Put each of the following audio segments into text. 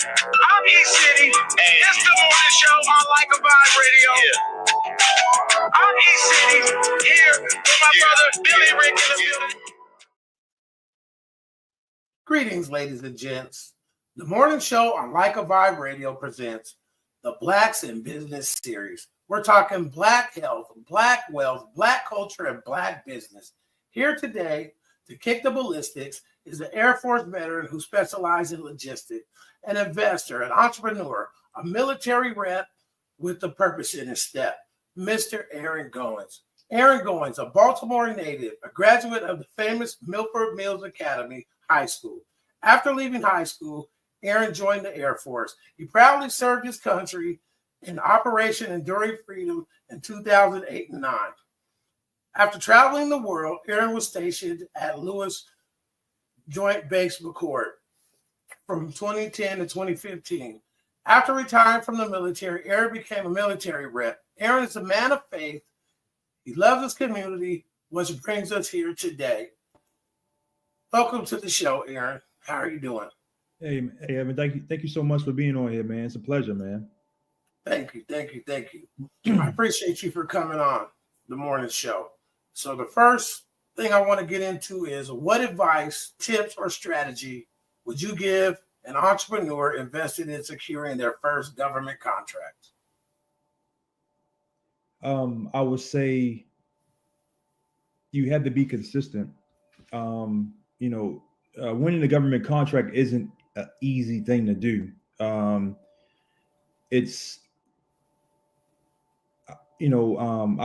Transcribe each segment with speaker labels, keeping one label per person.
Speaker 1: I'm E-City. It's the morning show on Like a Vibe Radio. Yeah. I'm E-City here with my brother Billy Rick in the building.
Speaker 2: Greetings, ladies and gents. The morning show on Like a Vibe Radio presents the Blacks in Business series. We're talking Black health, Black wealth, Black culture, and Black business. Here today to kick the ballistics is the Air Force veteran who specializes in logistics, an investor, an entrepreneur, a military rep with the purpose in his step, Mr. Aharon Goins. Aharon Goins, a Baltimore native, a graduate of the famous Milford Mills Academy High School. After leaving high school, Aharon joined the Air Force. He proudly served his country in Operation Enduring Freedom in 2008 and 9. After traveling the world, Aharon was stationed at Lewis Joint Base McCord from 2010 to 2015. After retiring from the military, Aharon became a military rep. Aharon is a man of faith. He loves his community, which brings us here today. Welcome to the show, Aharon. How are you doing?
Speaker 3: Hey, Evan, thank you so much for being on here, man. It's a pleasure, man.
Speaker 2: Thank you. I appreciate you for coming on the morning show. So the first thing I want to get into is what advice, tips, or strategy would you give an entrepreneur invested in securing their first government contract?
Speaker 3: I would say you have to be consistent. Winning the government contract isn't an easy thing to do. I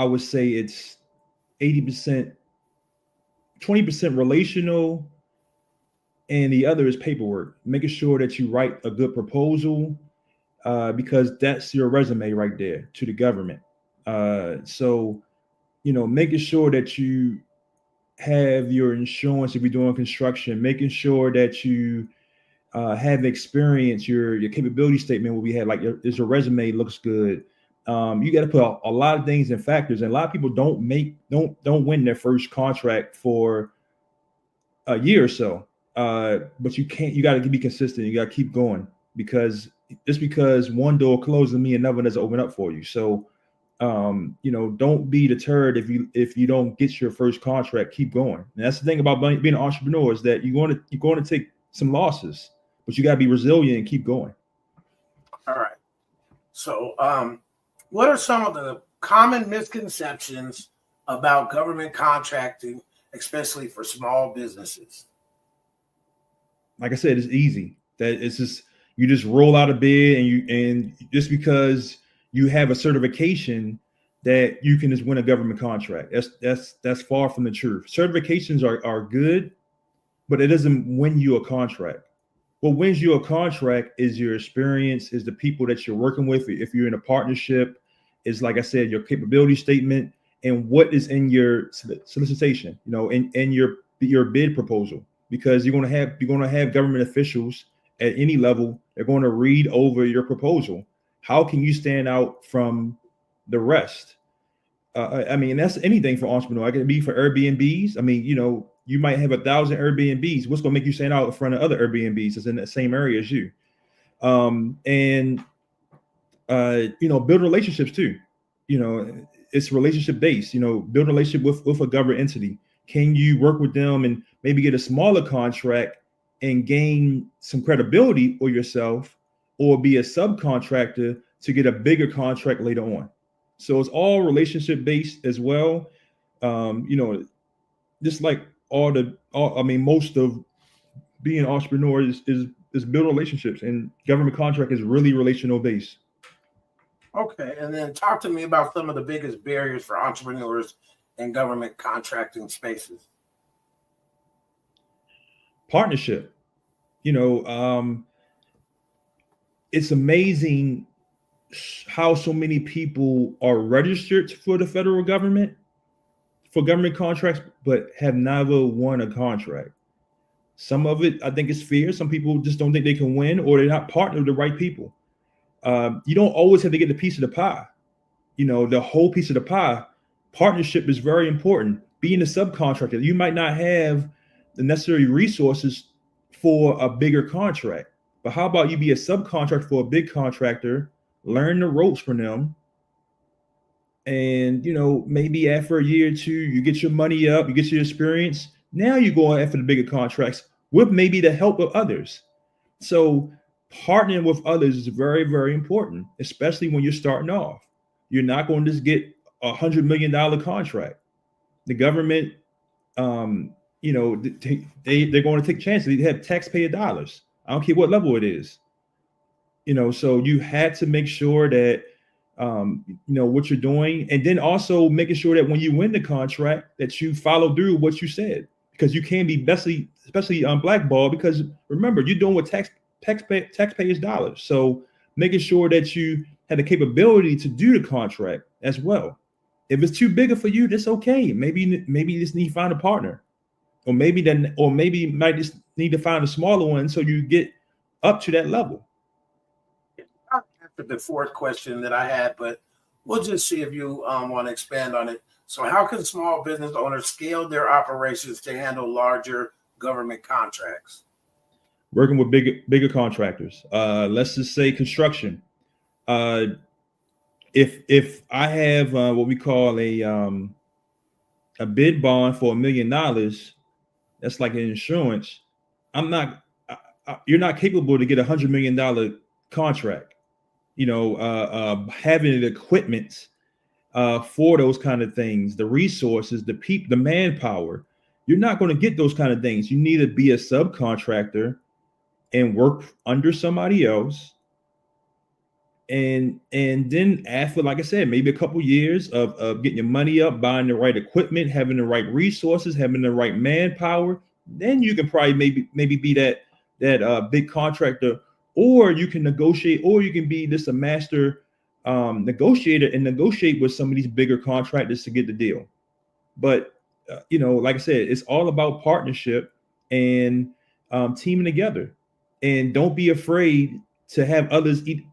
Speaker 3: would say it's 80%, 20% relational, and the other is paperwork. Making sure that you write a good proposal, because that's your resume right there to the government. Making sure that you have your insurance if you're doing construction, making sure that you have experience, your capability statement will be had, like your resume looks good. You got to put a lot of things and factors, and a lot of people don't win their first contract for a year or so. But you got to be consistent. You got to keep going, because just because one door closes doesn't mean another doesn't open up for you. So, don't be deterred if you don't get your first contract. Keep going. And that's the thing about being an entrepreneur, is that you're going to take some losses, but you got to be resilient and keep going.
Speaker 2: All right. So, what are some of the common misconceptions about government contracting, especially for small businesses?
Speaker 3: Like I said, it's easy. That it's just you just roll out of bed and just because you have a certification that you can just win a government contract. That's far from the truth. Certifications are good, but it doesn't win you a contract. What wins you a contract is your experience, is the people that you're working with. If you're in a partnership, is, like I said, your capability statement and what is in your solicitation, and your bid proposal, because you're going to have government officials at any level. They're going to read over your proposal. How can you stand out from the rest? That's anything for entrepreneur. It could be for Airbnbs. You might have 1,000 Airbnbs. What's going to make you stand out in front of other Airbnbs that's in the same area as you? Build relationships too. It's relationship based. Build a relationship with a government entity. Can you work with them and maybe get a smaller contract and gain some credibility for yourself, or be a subcontractor to get a bigger contract later on? So it's all relationship based as well. Just like most of being an entrepreneur is build relationships, and government contract is really relational based.
Speaker 2: Okay, and then talk to me about some of the biggest barriers for entrepreneurs in government contracting spaces.
Speaker 3: Partnership. It's amazing how so many people are registered for the federal government for government contracts, but have never won a contract. Some of it, I think, is fear. Some people just don't think they can win, or they're not partnered with the right people. You don't always have to get the piece of the pie. The whole piece of the pie. Partnership is very important. Being a subcontractor, you might not have the necessary resources for a bigger contract, But how about you be a subcontractor for a big contractor, learn the ropes from them, and maybe after a year or two, you get your money up, you get your experience. Now you go after the bigger contracts with maybe the help of others. So partnering with others is very, very important, especially when you're starting off. You're not going to just get $100 million contract. The government, they're going to take chances. They have taxpayer dollars. I don't care what level it is. So you had to make sure that what you're doing, and then also making sure that when you win the contract, that you follow through what you said, because you can be especially on blackball, because remember, you're doing with taxpayers' dollars. So making sure that you have the capability to do the contract as well. If it's too big for you, that's okay. Maybe you just need to find a partner, or maybe you might just need to find a smaller one so you get up to that level.
Speaker 2: After the fourth question that I had, but we'll just see if you want to expand on it. So how can small business owners scale their operations to handle larger government contracts?
Speaker 3: Working with bigger contractors. Let's just say construction. If I have what we call a bid bond for $1 million, that's like an insurance. You're not capable to get $100 million contract. Having the equipment for those kind of things, the resources, the manpower, you're not going to get those kind of things. You need to be a subcontractor and work under somebody else. And then after, like I said, maybe a couple years of getting your money up, buying the right equipment, having the right resources, having the right manpower, then you can probably maybe be that big contractor, or you can negotiate, or you can be just a master negotiator and negotiate with some of these bigger contractors to get the deal. But like I said, it's all about partnership and teaming together, and don't be afraid to have others eat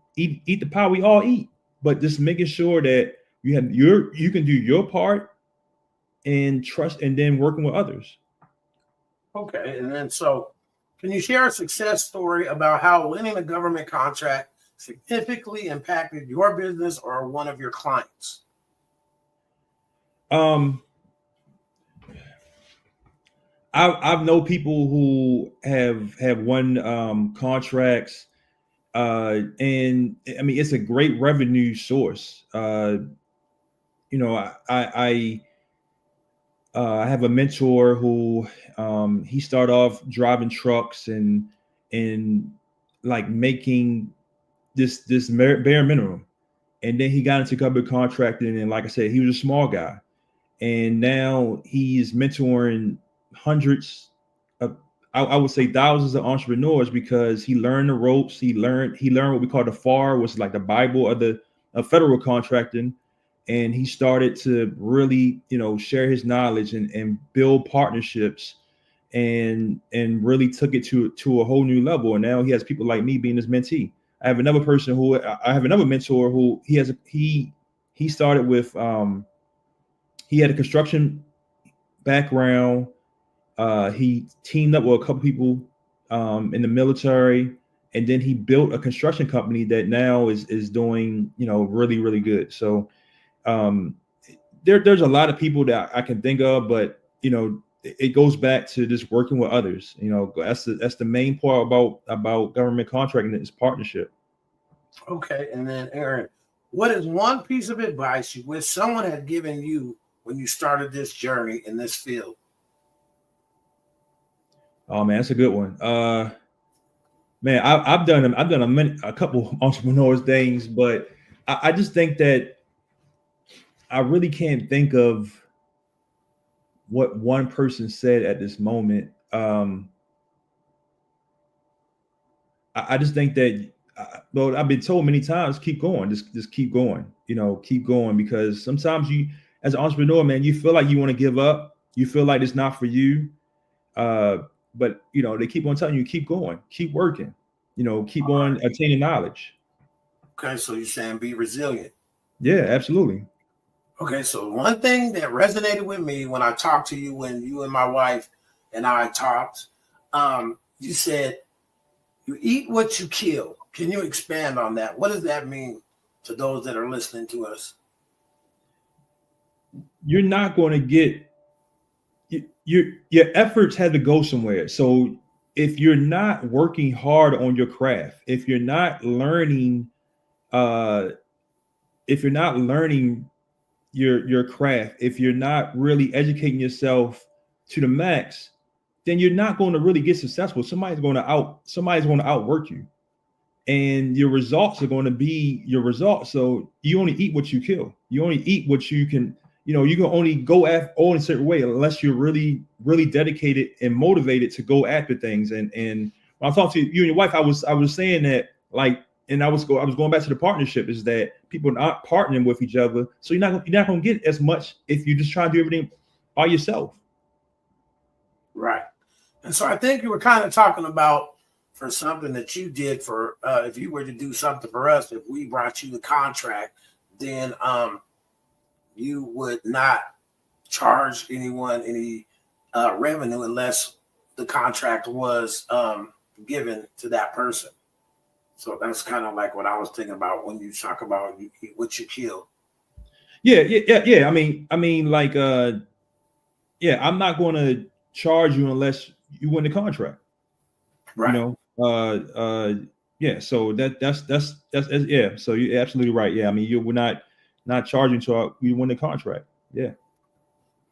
Speaker 3: the pie we all eat, but just making sure that you can do your part and trust, and then working with others.
Speaker 2: Okay, and then so can you share a success story about how winning a government contract significantly impacted your business or one of your clients?
Speaker 3: I've known people who have won contracts, and I mean, it's a great revenue source. I have a mentor who he started off driving trucks and like making this bare minimum, and then he got into government contracting, and like I said, he was a small guy, and now he's mentoring hundreds of, I would say thousands of entrepreneurs, because he learned the ropes. He learned what we call the FAR, which is like the Bible of federal contracting. And he started to really, share his knowledge and build partnerships, and really took it to a whole new level. And now he has people like me being his mentee. I have another mentor who he started with, he had a construction background. He teamed up with a couple people in the military, and then he built a construction company that now is doing, really, really good. So there's a lot of people that I can think of, but it goes back to just working with others. That's the main part about government contracting, is partnership.
Speaker 2: Okay, and then Aaron, what is one piece of advice you wish someone had given you when you started this journey in this field?
Speaker 3: Oh man, that's a good one. Man, I've done a couple entrepreneurs things, but I just think that I really can't think of what one person said at this moment. I just think that, well, I've been told many times, keep going, just keep going, keep going, because sometimes you, as an entrepreneur, man, you feel like you want to give up. You feel like it's not for you. But they keep on telling you, keep going, keep working, keep on attaining knowledge.
Speaker 2: Okay, so you're saying be resilient.
Speaker 3: Yeah, absolutely.
Speaker 2: Okay, so one thing that resonated with me when I talked to you, when you and my wife and I talked, you said You eat what you kill. Can you expand on that? What does that mean to those that are listening to us?
Speaker 3: You're not going to get your efforts had to go somewhere. So if you're not working hard on your craft, if you're not learning, if you're not learning your craft, if you're not really educating yourself to the max, then you're not going to really get successful. Somebody's going to outwork you, and your results are going to be your results. So you only eat what you kill. You only eat what you can. You can only go after all in a certain way unless you're really, really dedicated and motivated to go after things. And when I talked to you and your wife, I was saying that, like, and I was going back to the partnership, is that people are not partnering with each other. So you're not going to get as much if you just try to do everything by yourself.
Speaker 2: Right. And so I think you were kind of talking about for something that you did for, if you were to do something for us, if we brought you the contract, then you would not charge anyone any revenue unless the contract was given to that person. So that's kind of like what I was thinking about when you talk about you eat what you kill.
Speaker 3: Yeah. I mean, like, I'm not going to charge you unless you win the contract.
Speaker 2: Right.
Speaker 3: Yeah. So that's yeah. So you're absolutely right. Yeah. I mean, we're not charging until you win the contract. Yeah.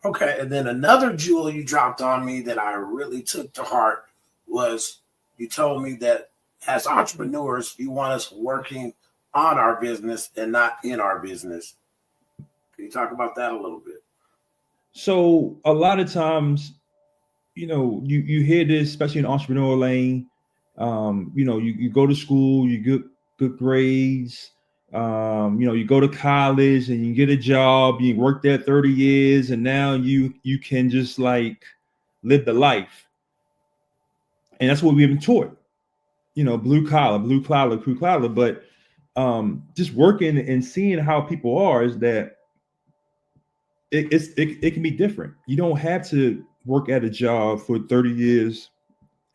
Speaker 2: Okay. And then another jewel you dropped on me that I really took to heart was you told me that as entrepreneurs, you want us working on our business and not in our business. Can you talk about that a little bit?
Speaker 3: So a lot of times, you hear this, especially in the entrepreneur lane. You go to school, you get good grades. You go to college and you get a job. You work there 30 years, and now you can just like live the life. And that's what we've been taught. Blue collar. But just working and seeing how people are is that it can be different. You don't have to work at a job for 30 years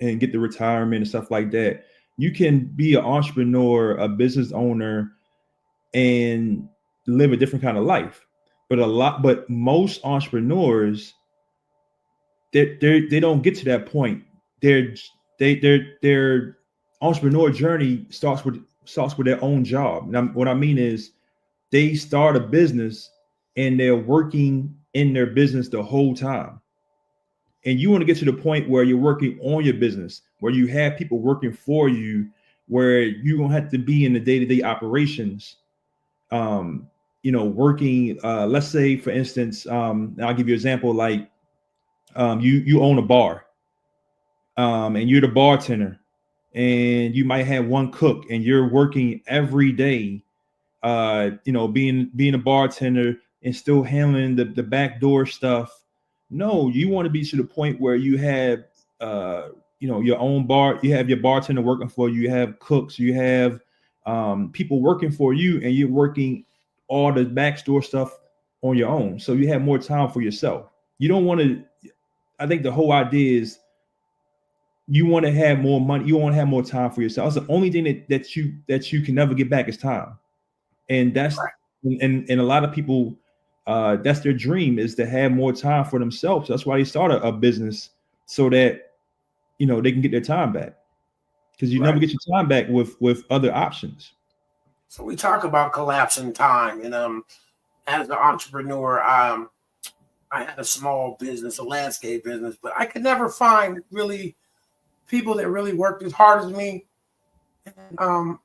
Speaker 3: and get the retirement and stuff like that. You can be an entrepreneur, a business owner, and live a different kind of life. But most entrepreneurs, they don't get to that point. Their entrepreneur journey starts with their own job. Now, what I mean is, they start a business and they're working in their business the whole time. And you want to get to the point where you're working on your business, where you have people working for you, where you don't have to be in the day-to-day operations. Working, let's say, for instance, I'll give you an example, like you own a bar, and you're the bartender, and you might have one cook, and you're working every day, being a bartender and still handling the backdoor stuff. No, you want to be to the point where you have, your own bar. You have your bartender working for you. You have cooks. You have people working for you, and you're working all the backdoor stuff on your own. So you have more time for yourself. You don't want to. I think the whole idea is you want to have more money. You want to have more time for yourself. That's the only thing that you can never get back is time. And that's
Speaker 2: Right.
Speaker 3: and a lot of people, that's their dream, is to have more time for themselves. That's why they start a business, so that they can get their time back, because you never get your time back with other options.
Speaker 2: So we talk about collapsing time, and as an entrepreneur, I had a small business, a landscape business, but I could never find really people that really worked as hard as me. And,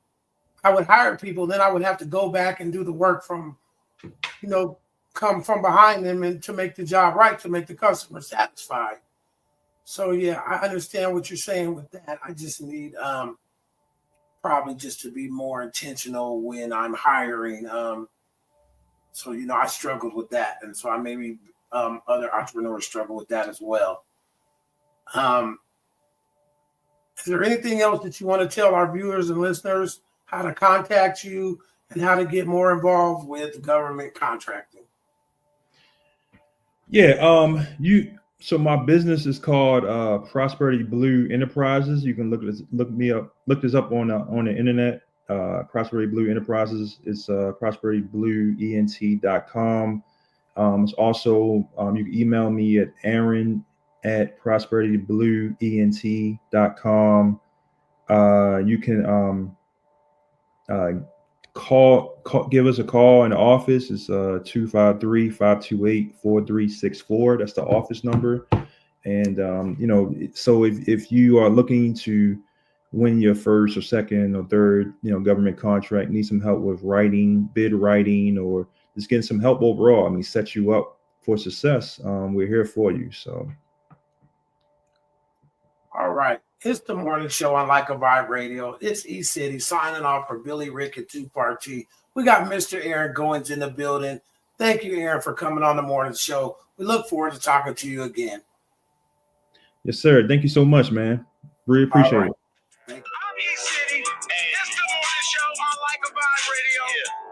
Speaker 2: I would hire people, then I would have to go back and do the work from, come from behind them and to make the job right, to make the customer satisfied. So yeah, I understand what you're saying with that. I just need probably just to be more intentional when I'm hiring. So I struggled with that, and so I maybe other entrepreneurs struggle with that as well. Is there anything else that you want to tell our viewers and listeners, how to contact you and how to get more involved with government contracting?
Speaker 3: Yeah, So my business is called Prosperity Blue Enterprises. You can look this up on the internet. Prosperity Blue Enterprises is prosperityblueent.com. It's also you can email me at aaron@prosperityblueent.com. You can give us a call in the office. It's 253-528-4364. That's the office number. And so if you are looking to win your first or second or third government contract, need some help with bid writing, or just getting some help overall, I mean, set you up for success, we're here for you. So
Speaker 2: all right, it's the morning show on Like a Vibe Radio. It's E-City signing off for Billy, Rick, and Two-Part T. We got Mr. Aharon Goins in the building. Thank you, Aharon, for coming on the morning show. We look forward to talking to you again.
Speaker 3: Yes, sir. Thank you so much, man. Really appreciate it.
Speaker 1: I'm E-City, and it's the morning show on Like a Vibe Radio. Yeah.